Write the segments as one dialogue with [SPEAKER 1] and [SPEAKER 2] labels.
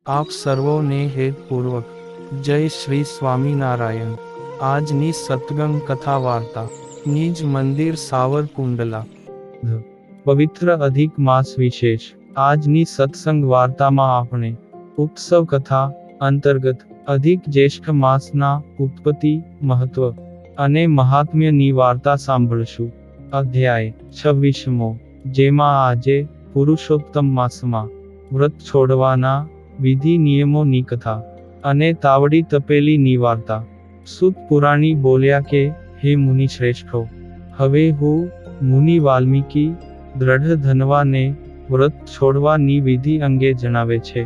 [SPEAKER 1] આપ સર્વોને હેતપૂર્વક જય શ્રી સ્વામિનારાયણ। આજની સત્સંગ કથા વાર્તા નિજ મંદિર સાવરકુંડલા પવિત્ર અધિક માસ વિશેષ। આજની સત્સંગ વાર્તામાં આપણે ઉત્સવ કથા અંતર્ગત અધિક જ્યેષ્ઠ માસના ઉત્પત્તિ, મહત્વ અને મહાત્મ્યની વાર્તા સાંભળશું। અધ્યાય 26મો, જેમાં આજે પુરુષોત્તમ માસમાં વ્રત છોડવાના વિધિ નિયમોની કથા અને તાવડી તપેલીની વાર્તા। સૂત પુરાણી બોલ્યા કે, હે મુનિ શ્રેષ્ઠો, હવે હું મુનિ વાલ્મીકી દ્રઢ ધનવાને વ્રત છોડવાની વિધિ અંગે જણાવે છે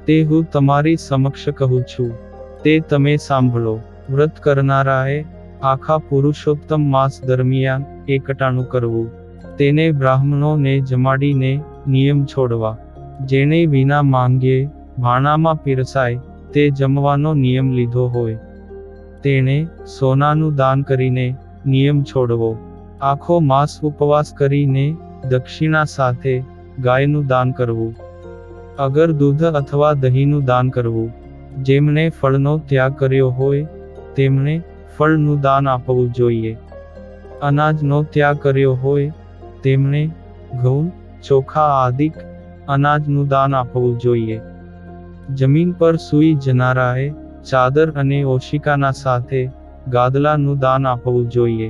[SPEAKER 1] તે હું તમારી સમક્ષ કહું છું, તે તમે સાંભળો। વ્રત કરનારાએ આખા પુરુષોત્તમ માસ દરમિયાન એકટાણું કરવું, તેને બ્રાહ્મણોને જમાડીને નિયમ છોડવા, જેણે વિના માંગ્યે ભાણામાં પીરસાય તે જમવાનો નિયમ લીધો હોય તેણે સોનાનું દાન કરીને નિયમ છોડવો, આખો માસ ઉપવાસ કરીને દક્ષિણા સાથે ગાયનું દાન કરવું, અગર દૂધ અથવા દહીંનું દાન કરવું, જેમણે ફળનો ત્યાગ કર્યો હોય તેમણે ફળનું દાન આપવું જોઈએ, અનાજનો ત્યાગ કર્યો હોય તેમણે ઘઉં, ચોખા આદિક અનાજનું દાન આપવું જોઈએ, જમીન પર સૂઈ જનારાએ ચાદર અને ઓશિકાના સાથે ગાદલાનું દાન આપવું જોઈએ,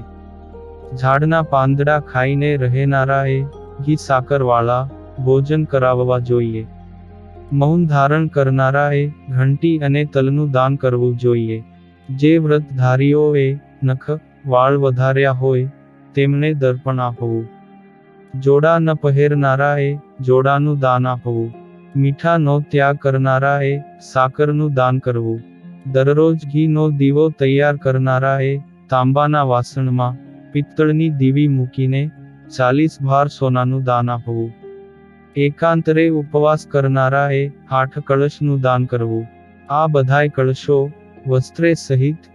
[SPEAKER 1] ઝાડના પાંદડા ખાઈને રહેનારાએ ઘી સાકરવાળા ભોજન કરાવવા જોઈએ, મૌન ધારણ કરનારાએ ઘંટી અને તલનું દાન કરવું જોઈએ, જે વ્રતધારીઓએ નખ વાળ વધાર્યા હોય તેમને દર્પણ આપવું, જોડા ન પહેરનારાએ જોડાનું દાન આપવું, મીઠાનો ત્યાગ કરનારાએ સાકરનું દાન કરવું, દરરોજ ઘીનો દીવો તૈયાર કરનારાએ તાંબાના વાસણમાં પિત્તળની દીવી મૂકીને 40 ભાર સોનાનું દાન આપવું, એકાંતરે ઉપવાસ કરનારાએ 8 કળશનું દાન કરવું, આ બધાય કળશો વસ્ત્રે સહિત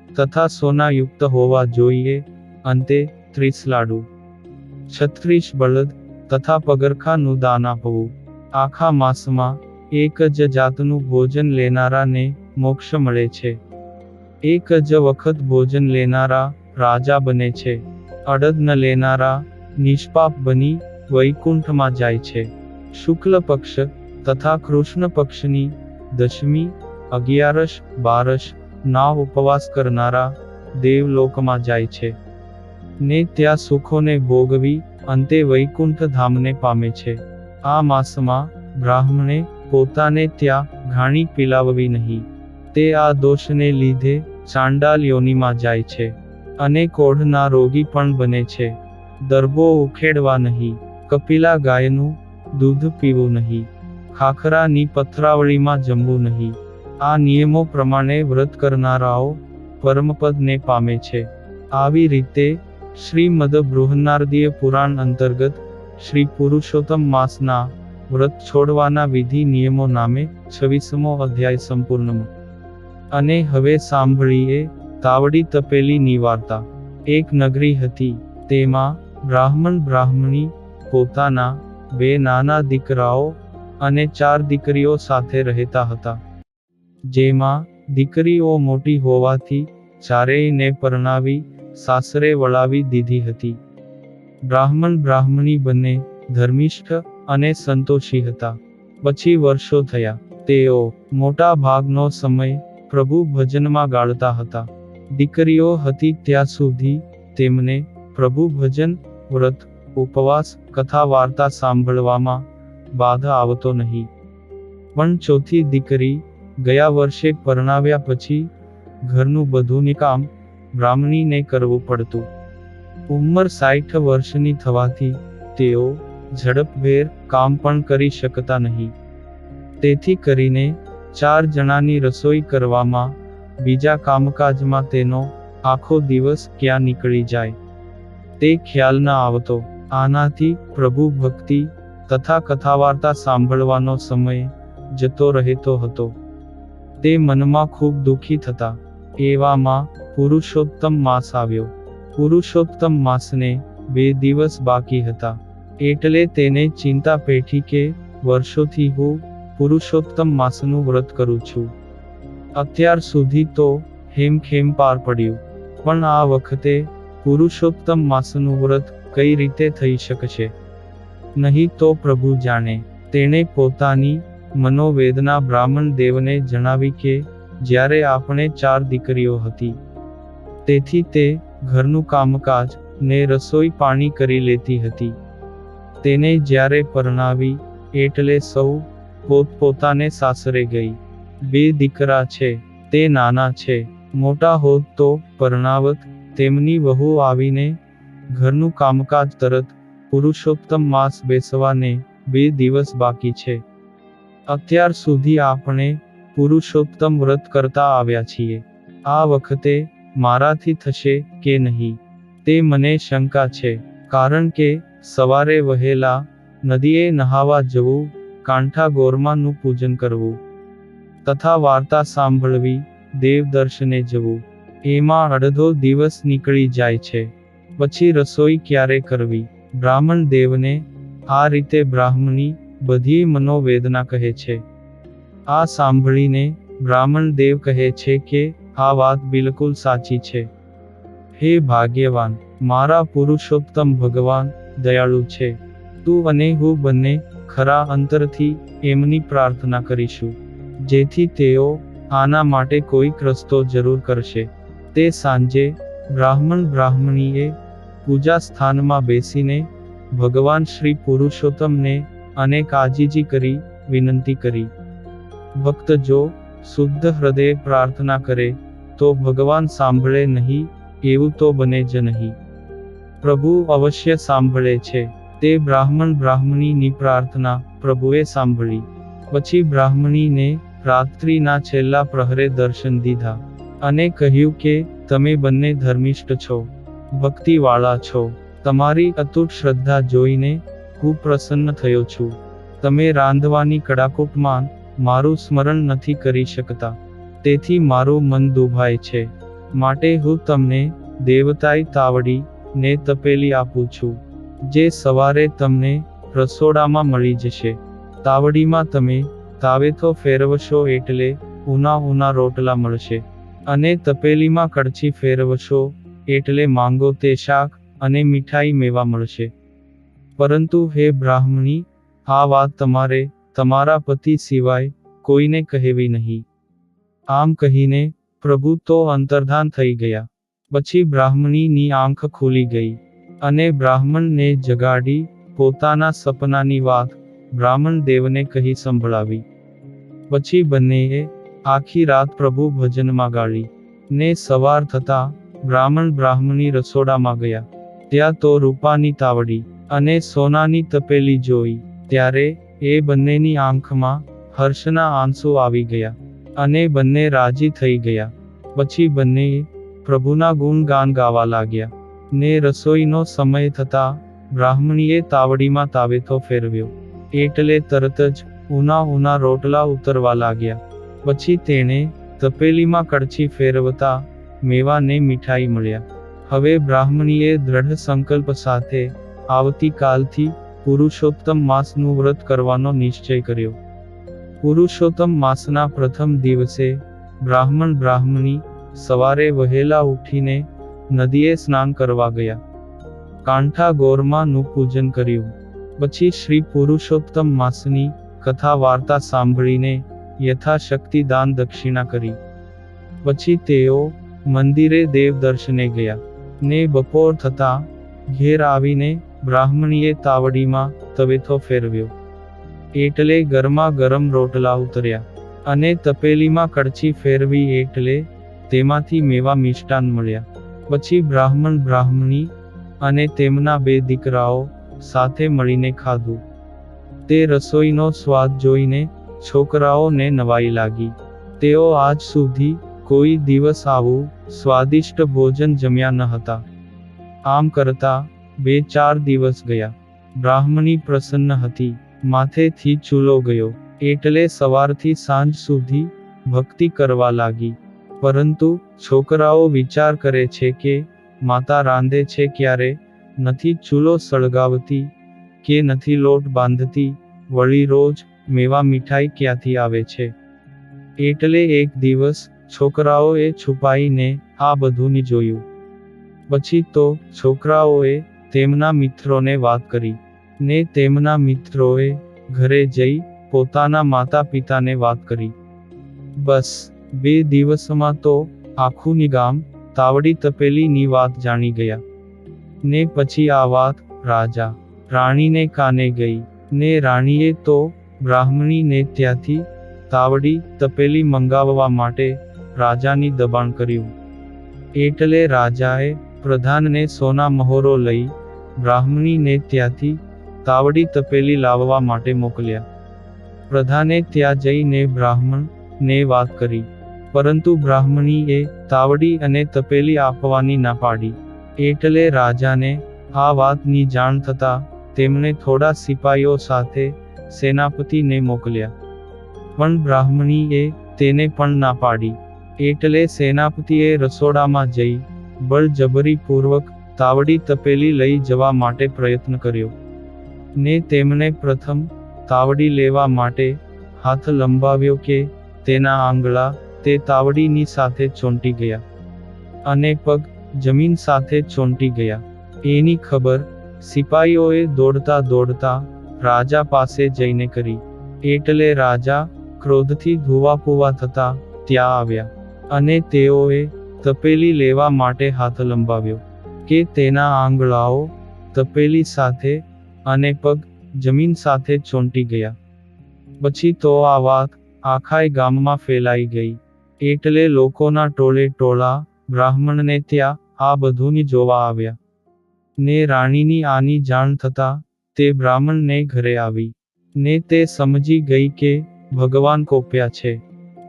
[SPEAKER 1] તથા સોનાયુક્ત હોવા જોઈએ, અંતે 30 લાડુ, 36 બળદ તથા પગરખાનું દાન આપવું, આખા માસમાં એક જ જાતનું ભોજન લેનારાને મોક્ષ મળે છે, એક જ વખત ભોજન લેનારા રાજા બને છે, અડદ ન લેનારા નિષ્પાપ બની વૈકુંઠમાં જાય છે, શુક્લ પક્ષ તથા કૃષ્ણ પક્ષની દશમી, 11શ, 12શ ના ઉપવાસ કરનારા દેવલોકમાં જાય છે ને ત્યાં સુખોને ભોગવી અંતે વૈકુંઠ ધામને પામે છે। આ માસમાં બ્રાહ્મણે પોતાને ત્યાં ઘાણી પીલાવવી નહીં, તે આ દોષને લીધે ચાંડાલ યોનિમાં જાય છે અને કોઢના રોગી પણ બને છે, દર્ભો ઉખેડવા નહીં, કપિલા ગાયનું દૂધ પીવું નહીં, ખાખરાની પથરાવળીમાં જમવું નહીં, આ નિયમો પ્રમાણે વ્રત કરનારાઓ પરમપદને પામે છે। આવી રીતે શ્રીમદ બૃહન્નારદીય પુરાણ અંતર્ગત શ્રી પુરુષોત્તમ માસના વ્રત છોડવાના વિધિ નિયમો નામે 26મો અધ્યાય સંપૂર્ણ। અને હવે સાંભળીએ તાવડી તપેલીની વાર્તા। એક નગરી હતી, તેમાં બ્રાહ્મણી પોતાના 2 નાના દીકરાઓ અને 4 દીકરીઓ સાથે રહેતા હતા, જેમાં દીકરીઓ મોટી હોવાથી ચારેયને પરણાવી સાસરે વળાવી દીધી હતી। બ્રાહ્મણી બંને ધર્મિષ્ઠ અને સંતોષી હતા। પછી વર્ષો થયા, તેઓ મોટા ભાગનો સમય પ્રભુ ભજનમાં ગાળતા હતા। દીકરીઓ હતી ત્યાં સુધી તેમને પ્રભુ ભજન, વ્રત, ઉપવાસ, કથા વાર્તા સાંભળવામાં બાધા આવતો નહીં, પણ ચોથી દીકરી ગયા વર્ષે પરણાવ્યા પછી ઘરનું બધું કામ બ્રાહ્મણીને કરવું પડતું। ઉંમર 60 વર્ષની થવાથી તેઓ ઝડપભેર કામ પણ કરી શકતા નહીં, તેથી કરીને 4 જણાની રસોઈ કરવામાં, બીજા કામકાજમાં તેનો આખો દિવસ ક્યાં નીકળી જાય તે ખ્યાલ ન આવતો। આનાથી પ્રભુ ભક્તિ તથા કથાવાર્તા સાંભળવાનો સમય જતો રહેતો હતો। તે મનમાં ખૂબ દુઃખી થતા। એવામાં પુરુષોત્તમ માસ આવ્યો। પુરુષોત્તમ માસને 2 દિવસ બાકી હતા, એટલે તેને ચિંતા પેઠી કે વર્ષોથી હું પુરુષોત્તમ માસનું વ્રત કરું છું. અત્યાર સુધી તો હેમખેમ પાર પડ્યું, પણ આ વખતે પુરુષોત્તમ માસનું વ્રત કઈ રીતે થઈ શકશે? નહીં તો પ્રભુ જાણે. તેણે પોતાની મનોવેદના બ્રાહ્મણ દેવને જણાવી કે જ્યારે આપણે 4 દીકરીઓ હતી, તેથી તે ઘરનું કામકાજ ને રસોઈ પાણી કરી લેતી હતી. તેને જ્યારે પરણાવી એટલે સૌ પોતપોતાને સાસરે ગઈ. 2 દીકરા છે, તે નાના છે. મોટા હોત તો પરણાવત. તેમની વહુ આવીને ઘરનું કામકાજ તરત. પુરુષોત્તમ માસ બેસવાને 2 દિવસ બાકી છે. અત્યાર સુધી આપણે પુરુષોત્તમ વ્રત કરતા આવ્યા છીએ. આ વખતે મારાથી થશે કે નહીં તે મને શંકા છે, કારણ કે સવારે વહેલા નદીએ નહાવા જવું, કાંઠા ગોરમાનું પૂજન કરવું તથા વાર્તા સાંભળવી, દેવ દર્શને જવું, એમાં અડધો દિવસ નીકળી જાય છે. પછી રસોઈ ક્યારે કરવી? બ્રાહ્મણ દેવને આ રીતે બ્રાહ્મણી બધી મનોવેદના કહે છે. આ સાંભળીને બ્રાહ્મણ દેવ કહે છે કે આ વાત બિલકુલ સાચી છે. હે ભાગ્યવાન, મારા પુરુષોત્તમ ભગવાન દયાળુ છે. તું અને હું બંને ખરા અંતરથી એમની પ્રાર્થના કરીશું, જેથી તેઓ આના માટે કોઈક રસ્તો જરૂર કરશે. તે સાંજે બ્રાહ્મણીએ પૂજા સ્થાનમાં બેસીને ભગવાન શ્રી પુરુષોત્તમને અનેક આજીજી કરી વિનંતી કરી. ભક્ત જો શુદ્ધ હૃદયે પ્રાર્થના કરે તો ભગવાન સાંભળે નહીં એવું તો બને જ નહીં. પ્રભુ અવશ્ય સાંભળે છે. તે બ્રાહ્મણીની પ્રાર્થના પ્રભુએ સાંભળી. પછી બ્રાહ્મણીને રાત્રિના છેલ્લા પ્રહરે દર્શન દીધા અને કહ્યું કે તમે બંને ધર્મિષ્ઠ છો, ભક્તિવાળા છો. તમારી અતૂટ શ્રદ્ધા જોઈને હું પ્રસન્ન થયો છું. તમે રાંધવાની કડાકૂટમાં મારું સ્મરણ નથી કરી શકતા, તેથી મારું મન દુભાય છે. માટે હું તમને દેવતાઈ તાવડી ને તપેલી આપું છું, જે સવારે તમને રસોડામાં મળી જશે. તાવડીમાં તમે તાવેથો ફેરવશો એટલે ઊના રોટલા મળશે, અને તપેલીમાં કડછી ફેરવશો એટલે માંગો તે શાક અને મીઠાઈ મેવા મળશે. પરંતુ હે બ્રાહ્મણી, આ વાત તમારે તમારા પતિ સિવાય કોઈને કહેવી નહીં. આમ કહીને પ્રભુ તો અંતર્ધાન થઈ ગયા. પછી બ્રાહ્મણીની આંખ ખુલી ગઈ અને બ્રાહ્મણને જગાડી પોતાના સપનાની વાત બ્રાહ્મણ દેવને કહી સંભળાવી. પછી બંનેએ આખી રાત પ્રભુ ભજનમાં ગાળી. ને સવાર થતા બ્રાહ્મણી રસોડામાં ગયા. ત્યાં તો રૂપાની તાવડી અને સોનાની તપેલી જોઈ. ત્યારે એ બંનેની આંખમાં હર્ષના આંસુ આવી ગયા અને બંને રાજી થઈ ગયા. પછી બંનેએ પ્રભુના ગુણગાન ગાવા લાગ્યા. ને રસોઈનો સમય થતા બ્રાહ્મણીએ તાવડીમાં તાવેથો ફેરવ્યો એટલે તરત જ ઊના રોટલા ઉતરવા લાગ્યા. પછી તેણે તપેલીમાં કડછી ફેરવતા મેવા ને મીઠાઈ મળ્યા. હવે બ્રાહ્મણીએ દ્રઢ સંકલ્પ સાથે આવતીકાલથી પુરુષોત્તમ માસનું વ્રત કરવાનો નિશ્ચય કર્યો. પુરુષોત્તમ માસના પ્રથમ દિવસે બ્રાહ્મણી સવારે વહેલા ઉઠીને નદીએ સ્નાન કરવા ગયા. કાંઠા ગોરમાનું પૂજન કર્યું. પછી શ્રી પુરુષોત્તમ માસની કથા વાર્તા સાંભળીને યથાશક્તિ દાન દક્ષિણા કરી. પછી તેઓ મંદિરે દેવ દર્શને ગયા. ને બપોર થતા ઘેર આવીને બ્રાહ્મણીએ તાવડીમાં તવેથો ફેરવ્યો એટલે ગરમા ગરમ રોટલા ઉતર્યા, અને તપેલીમાં કડછી ફેરવી એટલે તેમાંથી મેવા મિષ્ટાન મળ્યા. પછી બ્રાહ્મણી અને તેમના 2 દીકરાઓ સાથે મળીને ખાધું. તે રસોઈનો સ્વાદ જોઈને છોકરાઓને નવાઈ લાગી. તેઓ આજ સુધી કોઈ દિવસ આવું સ્વાદિષ્ટ ભોજન જમ્યા ન હતા. આમ કરતા 2-4 દિવસ ગયા. બ્રાહ્મણી પ્રસન્ન હતી. માથેથી ચૂલો ગયો એટલે સવારથી સાંજ સુધી ભક્તિ કરવા લાગી. પરંતુ છોકરાઓ વિચાર કરે છે કે માતા રાંધે છે ક્યારે, નથી ચૂલો સળગાવતી કે નથી લોટ બાંધતી, વળી રોજ મેવા મીઠાઈ ક્યાંથી આવે છે. એટલે એક દિવસ છોકરાઓએ છુપાઈને આ બધું જોયું. પછી તો છોકરાઓએ તેમના મિત્રોને વાત કરી, ને તેમના મિત્રોએ ઘરે જઈ પોતાના માતા પિતાને વાત કરી. બસ 2 દિવસમાં તો આખું ગામ તાવડી તપેલીની વાત જાણી ગયા. ને પછી આ વાત રાજા રાણીને કાને ગઈ, ને રાણીએ તો બ્રાહ્મણીને ત્યાંથી તાવડી તપેલી મંગાવવા માટે રાજાની દબાણ કર્યું. એટલે રાજાએ પ્રધાનને સોના મહોરો લઈ બ્રાહ્મણીને ત્યાંથી તાવડી તપેલી લાવવા માટે મોકલ્યા. પ્રધાને ત્યાં જઈને બ્રાહ્મણને વાત કરી, પરંતુ બ્રાહ્મણીએ તાવડી અને તપેલી આપવાની ના પાડી. એટલે રાજાને આ વાતની જાણ થતાં તેમણે થોડા સિપાઈઓ સાથે સેનાપતિને મોકલ્યા. પણ બ્રાહ્મણીએ તેને પણ ના પાડી. એટલે સેનાપતિએ રસોડામાં જઈ બળજબરીપૂર્વક તાવડી તપેલી લઈ જવા માટે પ્રયત્ન કર્યો. ને તેમણે પ્રથમ તાવડી લેવા માટે હાથ લંબાવ્યો કે તેના આંગળા તે તાવડીની સાથે ચોંટી ગયા, અને પગ જમીન સાથે ચોંટી ગયા. એની ખબર સિપાઈઓએ દોડતા દોડતા રાજા પાસે જઈને કરી. એટલે રાજા ક્રોધથી ધુવાપુવા થતા ત્યાં આવ્યા, અને તેઓએ તપેલી લેવા માટે હાથ લંબાવ્યો કે તેના આંગળાઓ તપેલી સાથે અને પગ જમીન સાથે ચોંટી ગયા. પછી તો આ વાત આખાય ગામમાં ફેલાઈ ગઈ. એટલે લોકોના ટોળે ટોળા બ્રાહ્મણને ત્યાં આ બધું જોવા આવ્યા. ને રાણીની આની જાણ થતાં તે બ્રાહ્મણને ઘરે આવી, ને તે સમજી ગઈ કે ભગવાન કોપ્યા છે.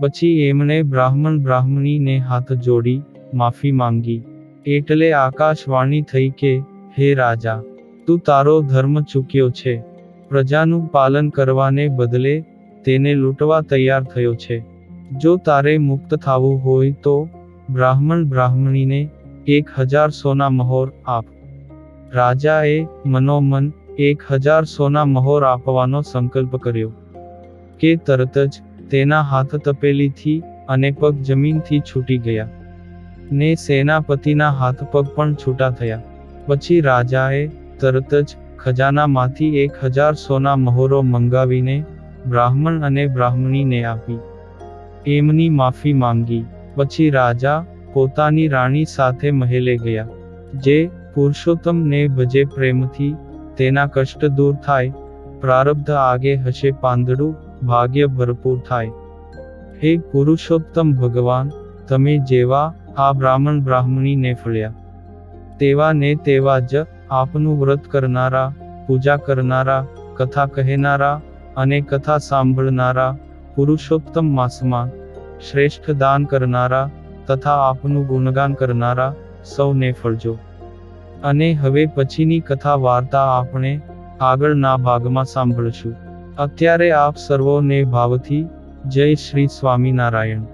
[SPEAKER 1] પછી એમણે બ્રાહ્મણીને હાથ જોડી માફી માંગી. એટલે આકાશવાણી થઈ કે, હે રાજા, તું તારો ધર્મ ચૂક્યો છે. પ્રજાનું પાલન કરવાને બદલે તેને લૂંટવા તૈયાર થયો છે. જો તારે મુક્ત થવું હોય તો બ્રાહ્મણીને 1000 સોના મહોર આપ. રાજાએ મનોમન 1000 સોના મહોર આપવાનો સંકલ્પ કર્યો કે તરત જ તેના હાથ તપેલીથી અને પગ જમીનથી છૂટી ગયા, ને સેનાપતિના હાથ પગ પણ છૂટા થયા. પછી રાજાએ તરત જ ખજાનામાંથી 1000 સોના મહોરો મંગાવીને બ્રાહ્મણ અને બ્રાહ્મણીને આપી. એમની માફી માંગી. પછી રાજા પોતાની રાણી સાથે મહેલે ગયા. જે પુરુષોત્તમને ભજે પ્રેમથી તેના કષ્ટ દૂર થાય. પ્રારબ્ધ આગે હશે પાંદડું, ભાગ્ય ભરપૂર થાય. હે પુરુષોત્તમ ભગવાન, તમે જેવા આ બ્રાહ્મણીને ફળ્યા, તેવા ને તેવા જ આપનું વ્રત કરનારા, પૂજા કરનારા, કથા કહેનારા અને કથા સાંભળનારા, પુરુષોત્તમ માસમાં શ્રેષ્ઠ દાન કરનારા તથા આપનું ગુણગાન કરનારા સૌને ફળજો. અને હવે પછીની કથા વાર્તા આપણે આગળના ભાગમાં સાંભળશું. અત્યારે આપ સર્વોને ભાવથી જય શ્રી સ્વામિનારાયણ.